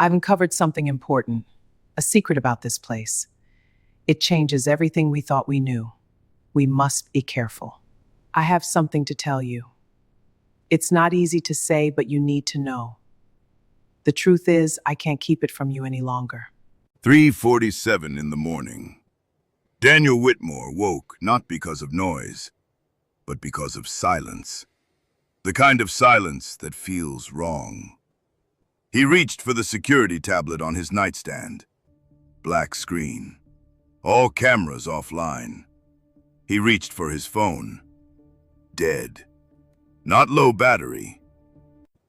I've uncovered something important, a secret about this place. It changes everything we thought we knew. We must be careful. I have something to tell you. It's not easy to say, but you need to know. The truth is, I can't keep it from you any longer. 3:47 in the morning. Daniel Whitmore woke not because of noise, but because of silence. The kind of silence that feels wrong. He reached for the security tablet on his nightstand. Black screen. All cameras offline. He reached for his phone. Dead. Not low battery.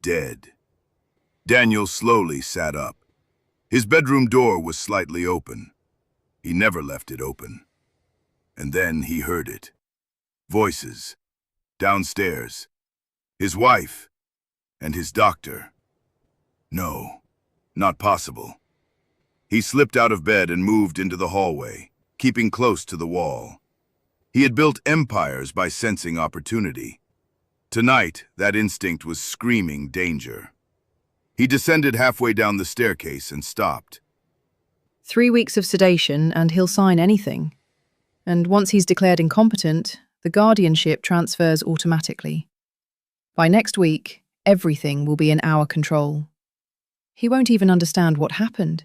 Dead. Daniel slowly sat up. His bedroom door was slightly open. He never left it open. And then he heard it. Voices. Downstairs. His wife. And his doctor. No, not possible. He slipped out of bed and moved into the hallway, keeping close to the wall. He had built empires by sensing opportunity. Tonight, that instinct was screaming danger. He descended halfway down the staircase and stopped. 3 weeks of sedation and he'll sign anything. And once he's declared incompetent, the guardianship transfers automatically. By next week, everything will be in our control. He won't even understand what happened.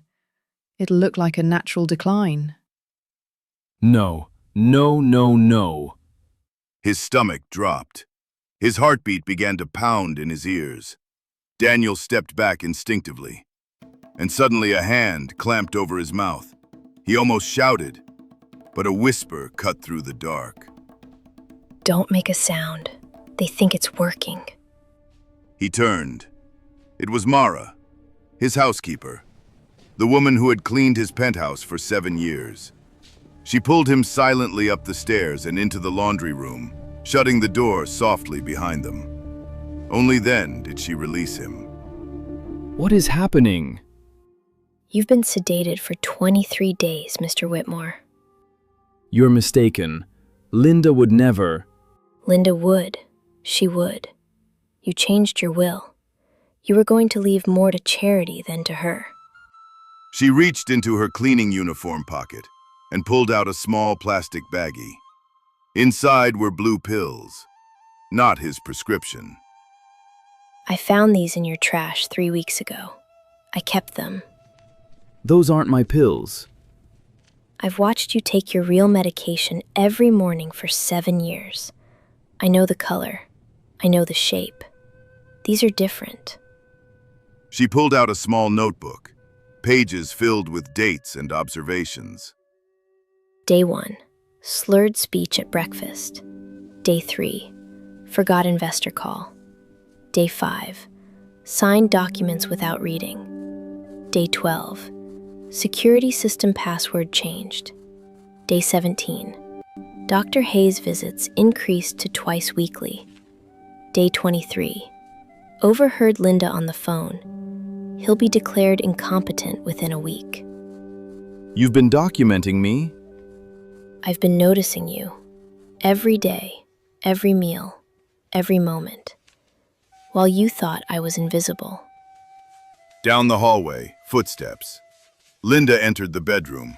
It'll look like a natural decline. No, no, no, no. His stomach dropped. His heartbeat began to pound in his ears. Daniel stepped back instinctively. And suddenly a hand clamped over his mouth. He almost shouted, but a whisper cut through the dark. Don't make a sound. They think it's working. He turned. It was Mara, his housekeeper, the woman who had cleaned his penthouse for 7 years. She pulled him silently up the stairs and into the laundry room, shutting the door softly behind them. Only then did she release him. What is happening? You've been sedated for 23 days, Mr. Whitmore. You're mistaken. Linda would never. Linda would. She would. You changed your will. You were going to leave more to charity than to her. She reached into her cleaning uniform pocket and pulled out a small plastic baggie. Inside were blue pills, not his prescription. I found these in your trash 3 weeks ago. I kept them. Those aren't my pills. I've watched you take your real medication every morning for 7 years. I know the color. I know the shape. These are different. She pulled out a small notebook, pages filled with dates and observations. Day 1, slurred speech at breakfast. Day 3, forgot investor call. Day 5, signed documents without reading. Day 12, security system password changed. Day 17, Dr. Hayes' visits increased to twice weekly. Day 23, overheard Linda on the phone. He'll be declared incompetent within a week. You've been documenting me? I've been noticing you. Every day, every meal, every moment. While you thought I was invisible. Down the hallway, footsteps. Linda entered the bedroom.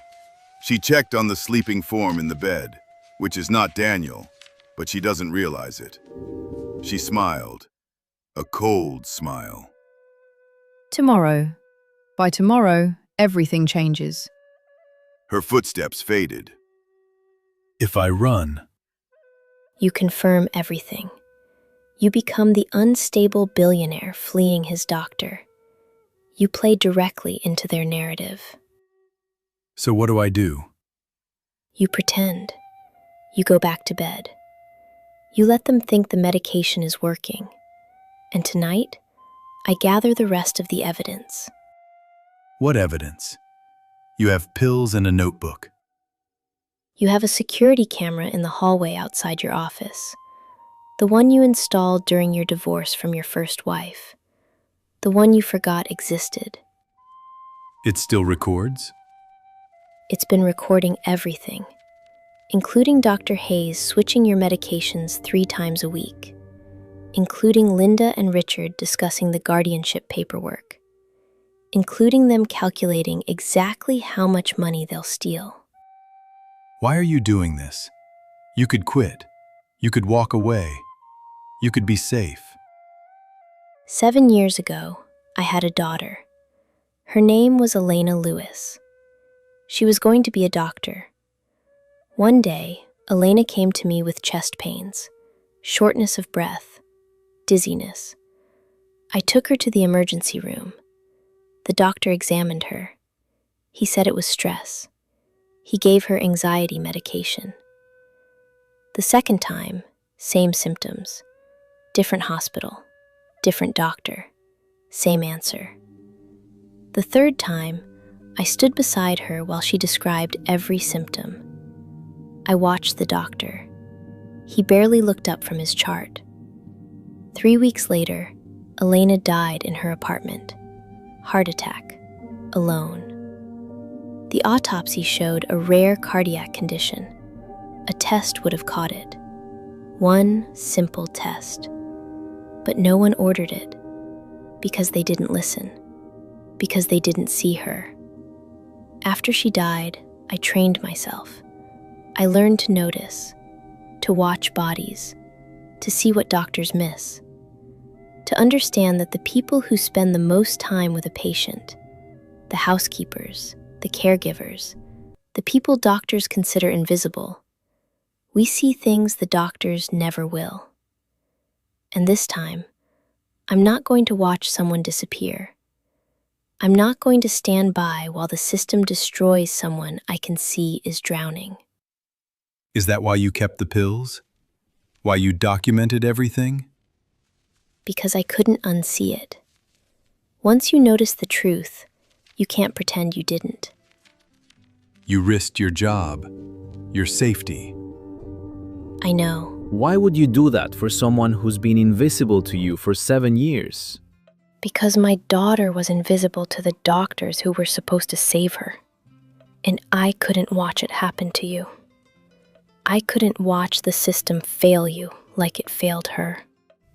She checked on the sleeping form in the bed, which is not Daniel, but she doesn't realize it. She smiled. A cold smile. Tomorrow. By tomorrow, everything changes. Her footsteps faded. If I run. You confirm everything. You become the unstable billionaire fleeing his doctor. You play directly into their narrative. So what do I do? You pretend. You go back to bed. You let them think the medication is working. And tonight, I gather the rest of the evidence. What evidence? You have pills and a notebook. You have a security camera in the hallway outside your office. The one you installed during your divorce from your first wife. The one you forgot existed. It still records? It's been recording everything, including Dr. Hayes switching your medications 3 times a week, including Linda and Richard discussing the guardianship paperwork, including them calculating exactly how much money they'll steal. Why are you doing this? You could quit. You could walk away. You could be safe. 7 years ago, I had a daughter. Her name was Elena Lewis. She was going to be a doctor. One day, Elena came to me with chest pains, shortness of breath, dizziness. I took her to the emergency room. The doctor examined her. He said it was stress. He gave her anxiety medication. The second time, same symptoms. Different hospital, different doctor, same answer. The third time, I stood beside her while she described every symptom. I watched the doctor. He barely looked up from his chart. 3 weeks later, Elena died in her apartment. Heart attack, alone. The autopsy showed a rare cardiac condition. A test would have caught it. One simple test. But no one ordered it because they didn't listen, because they didn't see her. After she died, I trained myself. I learned to notice, to watch bodies, to see what doctors miss, to understand that the people who spend the most time with a patient, the housekeepers, the caregivers, the people doctors consider invisible, we see things the doctors never will. And this time, I'm not going to watch someone disappear. I'm not going to stand by while the system destroys someone I can see is drowning. Is that why you kept the pills? Why you documented everything? Because I couldn't unsee it. Once you notice the truth, you can't pretend you didn't. You risked your job, your safety. I know. Why would you do that for someone who's been invisible to you for 7 years? Because my daughter was invisible to the doctors who were supposed to save her. And I couldn't watch it happen to you. I couldn't watch the system fail you like it failed her.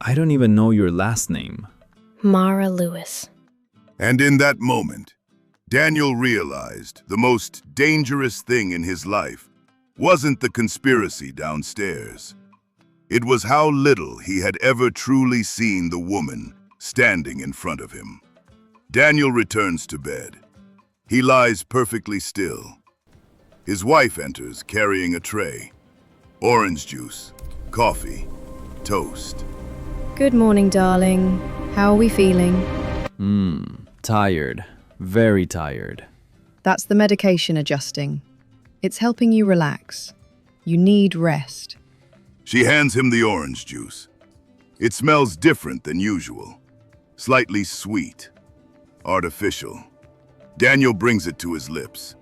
I don't even know your last name. Mara Lewis. And in that moment, Daniel realized the most dangerous thing in his life wasn't the conspiracy downstairs. It was how little he had ever truly seen the woman standing in front of him. Daniel returns to bed. He lies perfectly still. His wife enters carrying a tray. Orange juice, coffee, toast. Good morning, darling. How are we feeling? Tired. Very tired. That's the medication adjusting. It's helping you relax. You need rest. She hands him the orange juice. It smells different than usual. Slightly sweet. Artificial. Daniel brings it to his lips.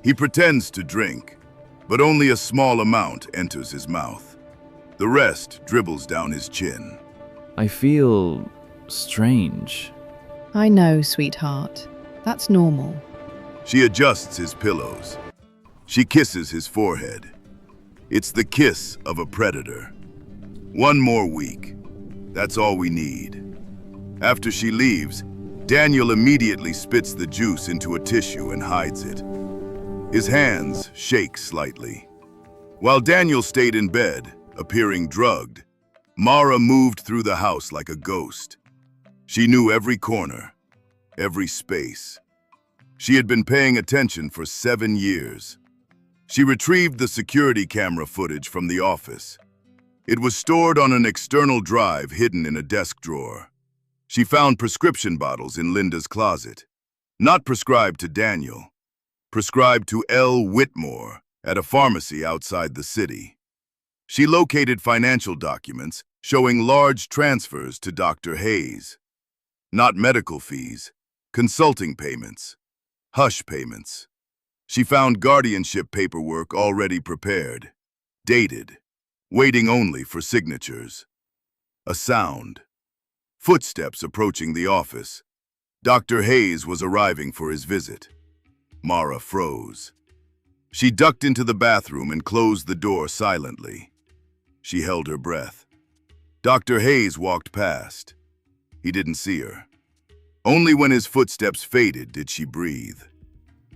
He pretends to drink, but only a small amount enters his mouth. The rest dribbles down his chin. I feel strange. I know, sweetheart. That's normal. She adjusts his pillows. She kisses his forehead. It's the kiss of a predator. One more week. That's all we need. After she leaves, Daniel immediately spits the juice into a tissue and hides it. His hands shake slightly. While Daniel stayed in bed, appearing drugged, Mara moved through the house like a ghost. She knew every corner, every space. She had been paying attention for 7 years. She retrieved the security camera footage from the office. It was stored on an external drive hidden in a desk drawer. She found prescription bottles in Linda's closet. Not prescribed to Daniel. Prescribed to L. Whitmore at a pharmacy outside the city. She located financial documents showing large transfers to Dr. Hayes. Not medical fees, consulting payments, hush payments. She found guardianship paperwork already prepared, dated, waiting only for signatures. A sound. Footsteps approaching the office. Dr. Hayes was arriving for his visit. Mara froze. She ducked into the bathroom and closed the door silently. She held her breath. Dr. Hayes walked past. He didn't see her. Only when his footsteps faded did she breathe.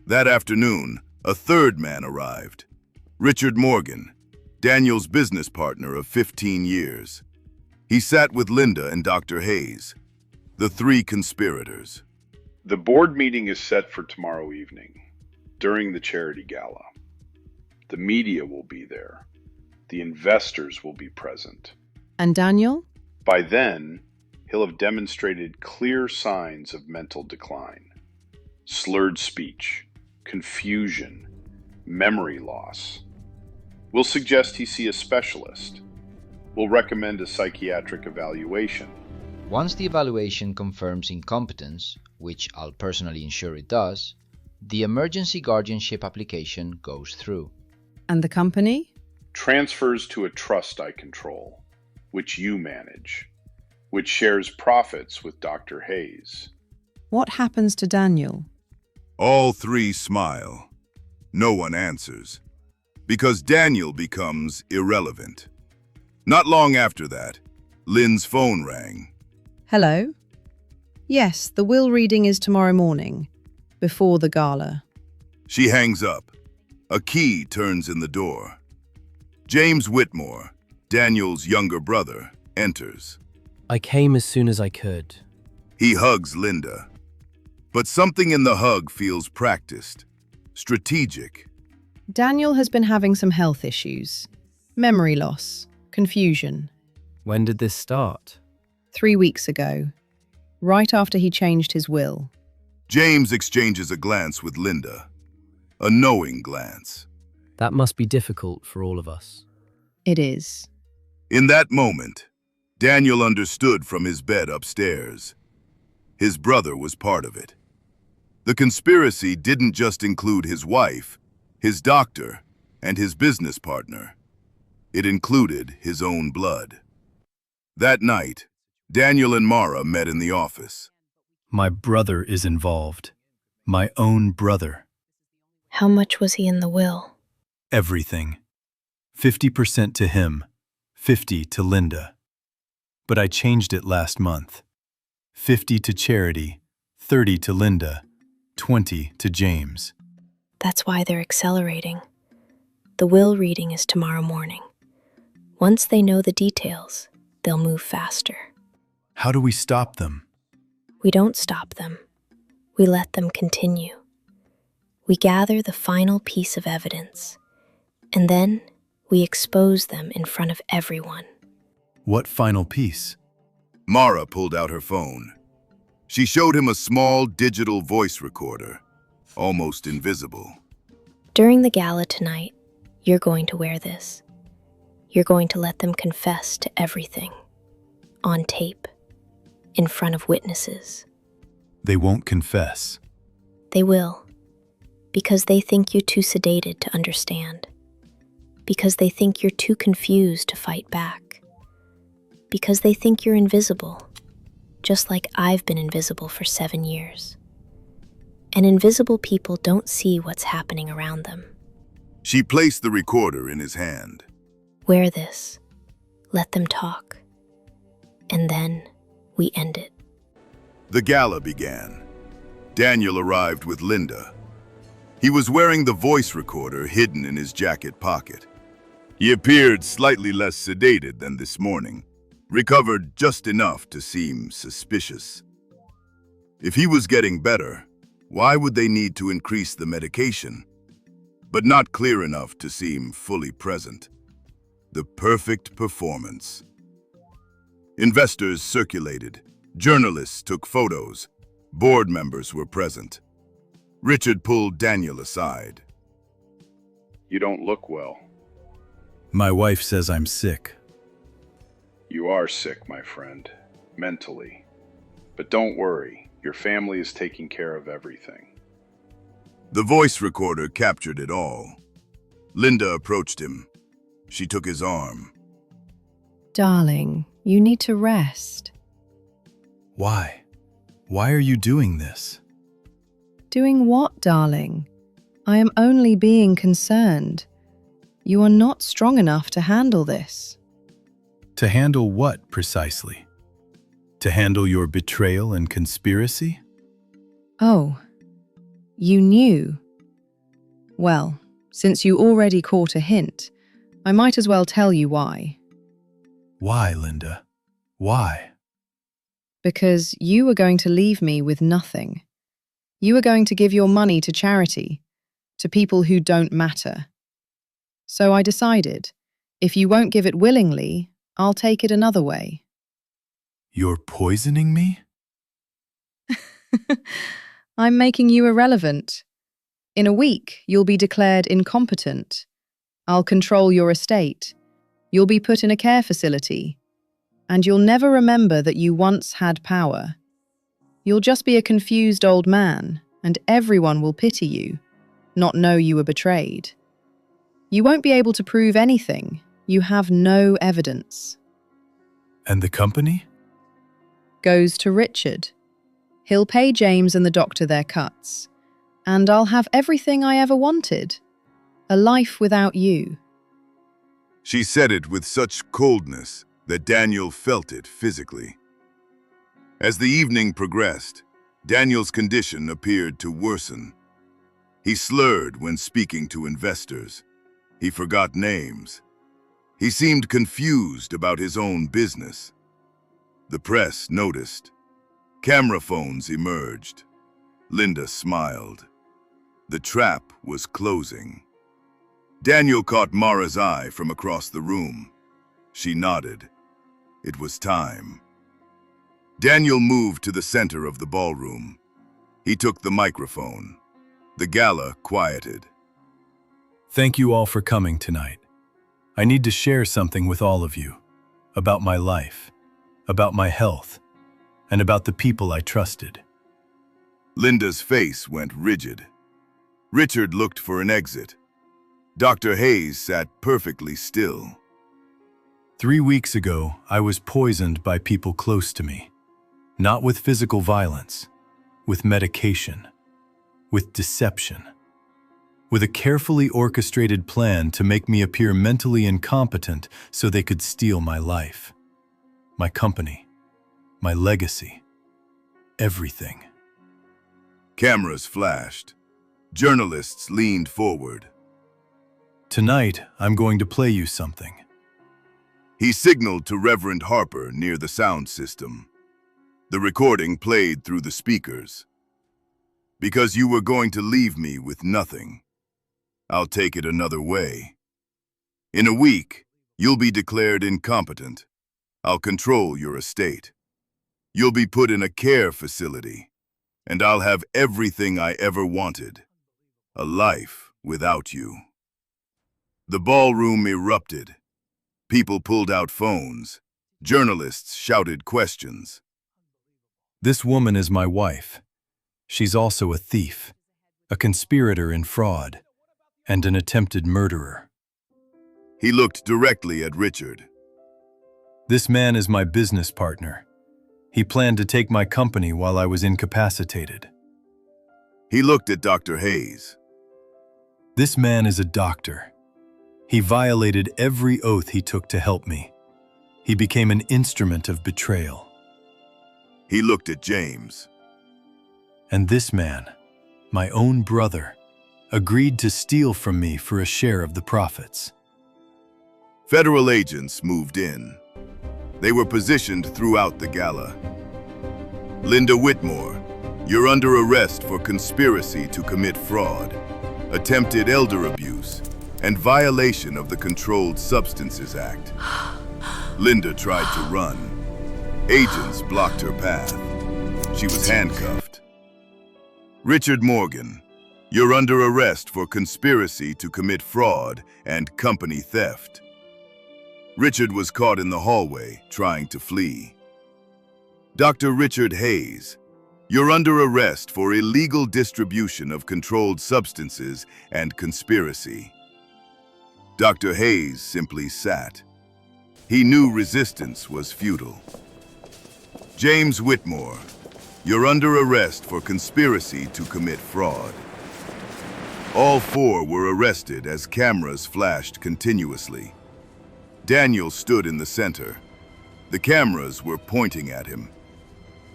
That afternoon, a third man arrived. Richard Morgan, Daniel's business partner of 15 years. He sat with Linda and Dr. Hayes, the three conspirators. The board meeting is set for tomorrow evening, during the charity gala. The media will be there. The investors will be present. And Daniel? By then, he'll have demonstrated clear signs of mental decline. Slurred speech, confusion, memory loss. We'll suggest he see a specialist. We'll recommend a psychiatric evaluation. Once the evaluation confirms incompetence, which I'll personally ensure it does, the emergency guardianship application goes through. And the company? Transfers to a trust I control, which you manage, which shares profits with Dr. Hayes. What happens to Daniel? All three smile. No one answers, because Daniel becomes irrelevant. Not long after that, Lynn's phone rang. Hello? Yes, the will reading is tomorrow morning, before the gala. She hangs up. A key turns in the door. James Whitmore, Daniel's younger brother, enters. I came as soon as I could. He hugs Linda. But something in the hug feels practiced, strategic. Daniel has been having some health issues. Memory loss, confusion. When did this start? 3 weeks ago, right after he changed his will. James exchanges a glance with Linda, a knowing glance. That must be difficult for all of us. It is. In that moment, Daniel understood from his bed upstairs. His brother was part of it. The conspiracy didn't just include his wife, his doctor, and his business partner. It included his own blood. That night, Daniel and Mara met in the office. My brother is involved. My own brother. How much was he in the will? Everything. 50% to him, 50 to Linda. But I changed it last month. 50 to charity, 30 to Linda, 20 to James. That's why they're accelerating. The will reading is tomorrow morning. Once they know the details, they'll move faster. How do we stop them? We don't stop them. We let them continue. We gather the final piece of evidence, and then we expose them in front of everyone. What final piece? Mara pulled out her phone. She showed him a small digital voice recorder, almost invisible. During the gala tonight, you're going to wear this. You're going to let them confess to everything. On tape. In front of witnesses. They won't confess. They will. Because they think you're too sedated to understand. Because they think you're too confused to fight back. Because they think you're invisible. Just like I've been invisible for 7 years. And invisible people don't see what's happening around them. She placed the recorder in his hand. Wear this. Let them talk. And then we end it. The gala began. Daniel arrived with Linda. He was wearing the voice recorder hidden in his jacket pocket. He appeared slightly less sedated than this morning, recovered just enough to seem suspicious. If he was getting better, why would they need to increase the medication? But not clear enough to seem fully present. The perfect performance. Investors circulated. Journalists took photos. Board members were present. Richard pulled Daniel aside. You don't look well. My wife says I'm sick. You are sick, my friend, mentally. But don't worry, your family is taking care of everything. The voice recorder captured it all. Linda approached him. She took his arm. Darling, you need to rest. Why? Why are you doing this? Doing what, darling? I am only being concerned. You are not strong enough to handle this. To handle what precisely? To handle your betrayal and conspiracy? Oh, you knew? Well, since you already caught a hint, I might as well tell you why. Why, Linda? Why? Because you were going to leave me with nothing. You were going to give your money to charity, to people who don't matter. So I decided, if you won't give it willingly, I'll take it another way. You're poisoning me? I'm making you irrelevant. In a week, you'll be declared incompetent. I'll control your estate. You'll be put in a care facility. And you'll never remember that you once had power. You'll just be a confused old man, and everyone will pity you, not know you were betrayed. You won't be able to prove anything. You have no evidence. And the company? Goes to Richard. He'll pay James and the doctor their cuts. And I'll have everything I ever wanted. A life without you. She said it with such coldness that Daniel felt it physically. As the evening progressed, Daniel's condition appeared to worsen. He slurred when speaking to investors. He forgot names. He seemed confused about his own business. The press noticed. Camera phones emerged. Linda smiled. The trap was closing. Daniel caught Mara's eye from across the room. She nodded. It was time. Daniel moved to the center of the ballroom. He took the microphone. The gala quieted. Thank you all for coming tonight. I need to share something with all of you. About my life, about my health, and about the people I trusted. Linda's face went rigid. Richard looked for an exit. Dr. Hayes sat perfectly still. 3 weeks ago, I was poisoned by people close to me. Not with physical violence, with medication, with deception, with a carefully orchestrated plan to make me appear mentally incompetent so they could steal my life, my company, my legacy, everything. Cameras flashed. Journalists leaned forward. Tonight, I'm going to play you something. He signaled to Reverend Harper near the sound system. The recording played through the speakers. Because you were going to leave me with nothing, I'll take it another way. In a week, you'll be declared incompetent. I'll control your estate. You'll be put in a care facility, and I'll have everything I ever wanted. A life without you. The ballroom erupted. People pulled out phones. Journalists shouted questions. This woman is my wife. She's also a thief, a conspirator in fraud, and an attempted murderer. He looked directly at Richard. This man is my business partner. He planned to take my company while I was incapacitated. He looked at Dr. Hayes. This man is a doctor. He violated every oath he took to help me. He became an instrument of betrayal. He looked at James. And this man, my own brother, agreed to steal from me for a share of the profits. Federal agents moved in. They were positioned throughout the gala. Linda Whitmore, you're under arrest for conspiracy to commit fraud, attempted elder abuse, and violation of the Controlled Substances Act. Linda tried to run. Agents blocked her path. She was handcuffed. Richard Morgan, you're under arrest for conspiracy to commit fraud and company theft. Richard was caught in the hallway trying to flee. Dr. Richard Hayes, you're under arrest for illegal distribution of controlled substances and conspiracy. Dr. Hayes simply sat. He knew resistance was futile. James Whitmore, you're under arrest for conspiracy to commit fraud. All four were arrested as cameras flashed continuously. Daniel stood in the center. The cameras were pointing at him.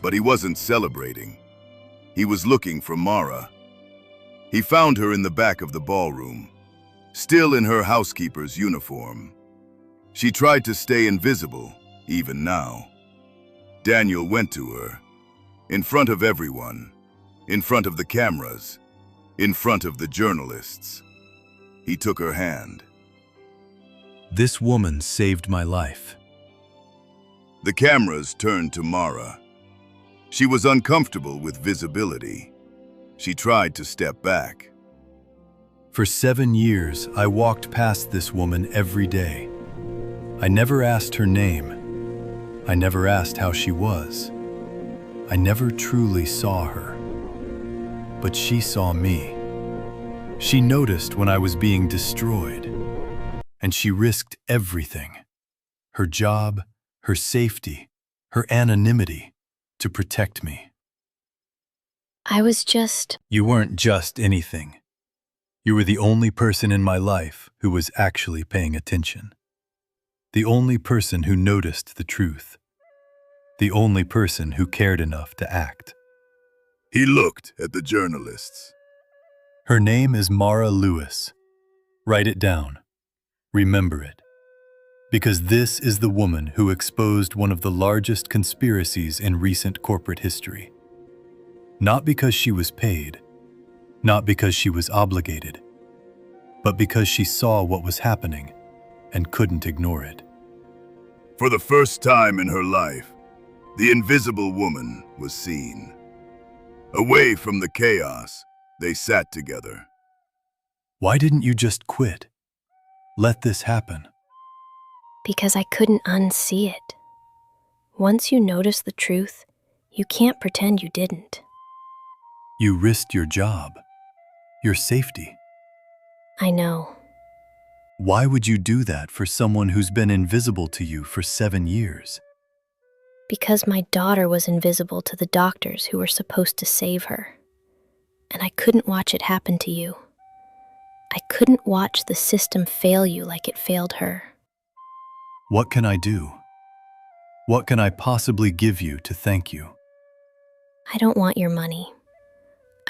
But he wasn't celebrating. He was looking for Mara. He found her in the back of the ballroom, still in her housekeeper's uniform. She tried to stay invisible, even now. Daniel went to her, in front of everyone, in front of the cameras, in front of the journalists. He took her hand. This woman saved my life. The cameras turned to Mara. She was uncomfortable with visibility. She tried to step back. For 7 years, I walked past this woman every day. I never asked her name. I never asked how she was. I never truly saw her. But she saw me. She noticed when I was being destroyed. And she risked everything. Her job, her safety, her anonymity, to protect me. You weren't just anything. You were the only person in my life who was actually paying attention. The only person who noticed the truth. The only person who cared enough to act. He looked at the journalists. Her name is Mara Lewis. Write it down. Remember it. Because this is the woman who exposed one of the largest conspiracies in recent corporate history. Not because she was paid, not because she was obligated, but because she saw what was happening and couldn't ignore it. For the first time in her life, the invisible woman was seen. Away from the chaos, they sat together. Why didn't you just quit? Let this happen. Because I couldn't unsee it. Once you notice the truth, you can't pretend you didn't. You risked your job, your safety. I know. Why would you do that for someone who's been invisible to you for 7 years? Because my daughter was invisible to the doctors who were supposed to save her. And I couldn't watch it happen to you. I couldn't watch the system fail you like it failed her. What can I do? What can I possibly give you to thank you? I don't want your money.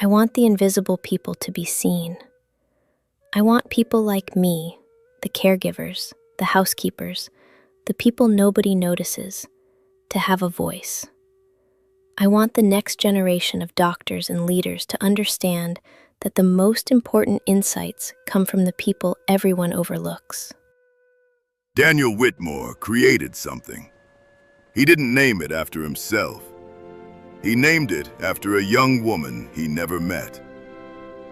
I want the invisible people to be seen. I want people like me, the caregivers, the housekeepers, the people nobody notices, to have a voice. I want the next generation of doctors and leaders to understand that the most important insights come from the people everyone overlooks. Daniel Whitmore created something. He didn't name it after himself. He named it after a young woman he never met.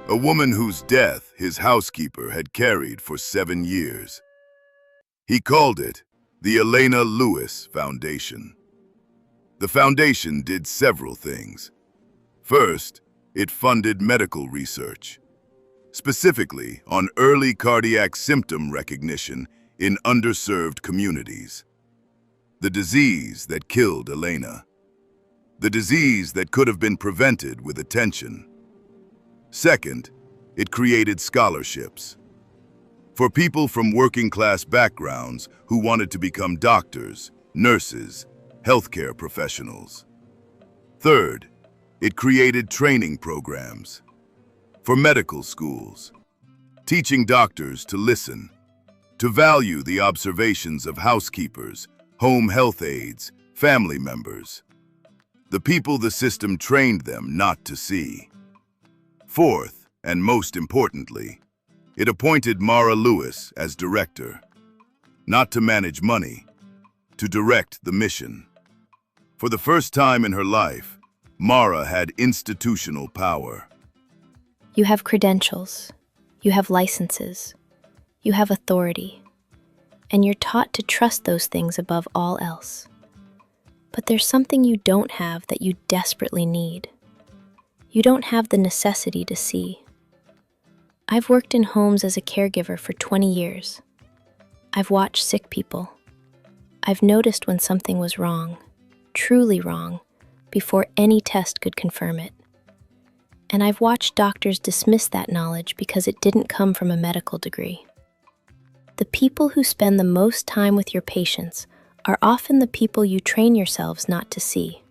A woman whose death his housekeeper had carried for 7 years. He called it the Elena Lewis Foundation. The foundation did several things. First, it funded medical research, specifically on early cardiac symptom recognition in underserved communities. The disease that killed Elena. The disease that could have been prevented with attention. Second, it created scholarships for people from working-class backgrounds who wanted to become doctors, nurses, healthcare professionals. Third, it created training programs for medical schools, teaching doctors to listen, to value the observations of housekeepers, home health aides, family members, the people the system trained them not to see. Fourth, and most importantly, it appointed Mara Lewis as director, not to manage money, to direct the mission. For the first time in her life, Mara had institutional power. You have credentials, you have licenses, you have authority, and you're taught to trust those things above all else. But there's something you don't have that you desperately need. You don't have the necessity to see. I've worked in homes as a caregiver for 20 years. I've watched sick people. I've noticed when something was wrong, truly wrong, before any test could confirm it. And I've watched doctors dismiss that knowledge because it didn't come from a medical degree. The people who spend the most time with your patients are often the people you train yourselves not to see.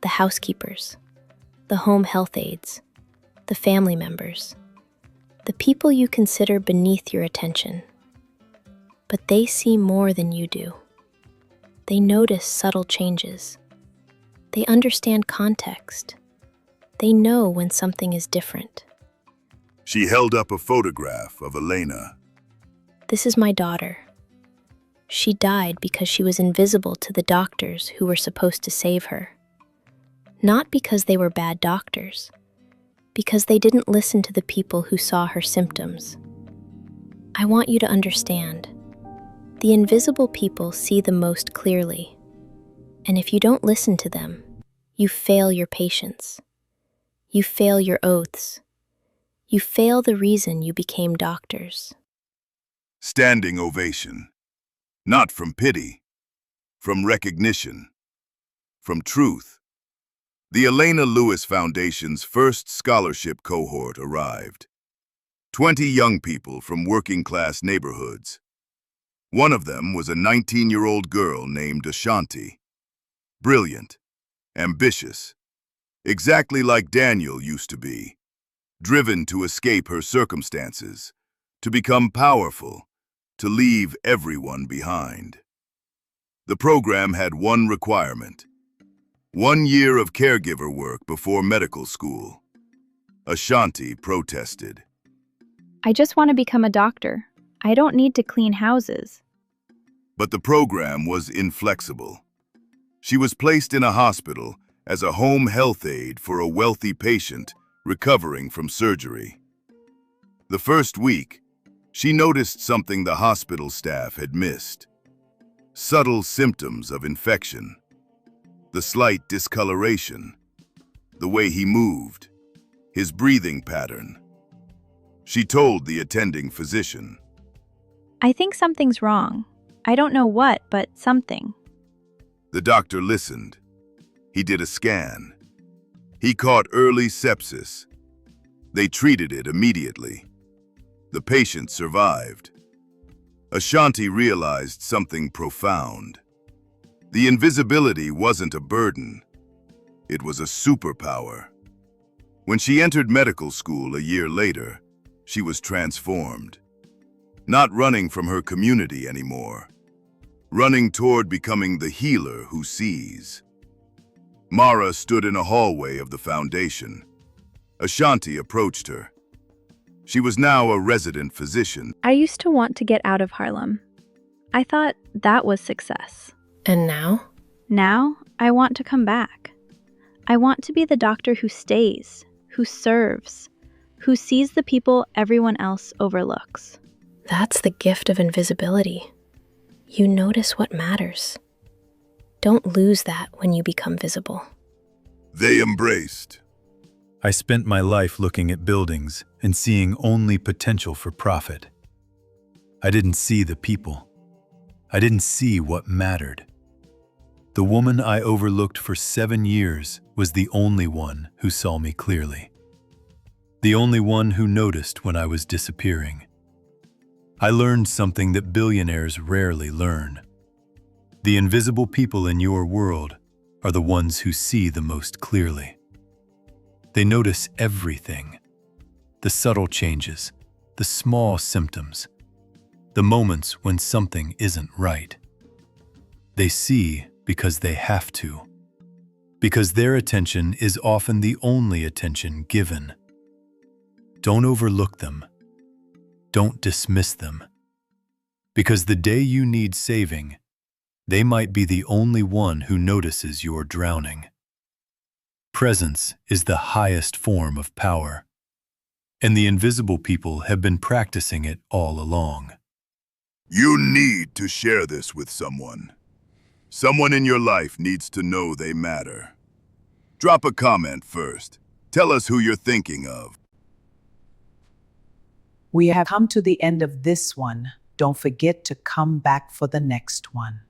the housekeepers, the home health aides, the family members, the people you consider beneath your attention. But they see more than you do. They notice subtle changes. They understand context. They know when something is different. She held up a photograph of Elena. This is my daughter. She died because she was invisible to the doctors who were supposed to save her. Not because they were bad doctors, because they didn't listen to the people who saw her symptoms. I want you to understand. The invisible people see the most clearly. And if you don't listen to them, you fail your patients. You fail your oaths. You fail the reason you became doctors. Standing ovation. Not from pity, from recognition, from truth. The Elena Lewis Foundation's first scholarship cohort arrived. 20 young people from working-class neighborhoods. One of them was a 19-year-old girl named Ashanti. Brilliant, ambitious, exactly like Daniel used to be, driven to escape her circumstances, to become powerful, to leave everyone behind. The program had one requirement: 1 year of caregiver work before medical school. Ashanti protested. I just want to become a doctor. I don't need to clean houses. But the program was inflexible. She was placed in a hospital as a home health aide for a wealthy patient recovering from surgery. The first week, she noticed something the hospital staff had missed. Subtle symptoms of infection. The slight discoloration. The way he moved. His breathing pattern. She told the attending physician. I think something's wrong. I don't know what, but something. The doctor listened. He did a scan. He caught early sepsis. They treated it immediately. The patient survived. Ashanti realized something profound. The invisibility wasn't a burden. It was a superpower. When she entered medical school a year later, she was transformed. Not running from her community anymore. Running toward becoming the healer who sees. Mara stood in a hallway of the foundation. Ashanti approached her. She was now a resident physician. I used to want to get out of Harlem. I thought that was success. And now? Now, I want to come back. I want to be the doctor who stays, who serves, who sees the people everyone else overlooks. That's the gift of invisibility. You notice what matters. Don't lose that when you become visible. They embraced. I spent my life looking at buildings and seeing only potential for profit. I didn't see the people. I didn't see what mattered. The woman I overlooked for 7 years was the only one who saw me clearly. The only one who noticed when I was disappearing. I learned something that billionaires rarely learn. The invisible people in your world are the ones who see the most clearly. They notice everything. The subtle changes, the small symptoms, the moments when something isn't right. They see because they have to. Because their attention is often the only attention given. Don't overlook them. Don't dismiss them. Because the day you need saving, they might be the only one who notices you're drowning. Presence is the highest form of power, and the invisible people have been practicing it all along. You need to share this with someone. Someone in your life needs to know they matter. Drop a comment first. Tell us who you're thinking of. We have come to the end of this one. Don't forget to come back for the next one.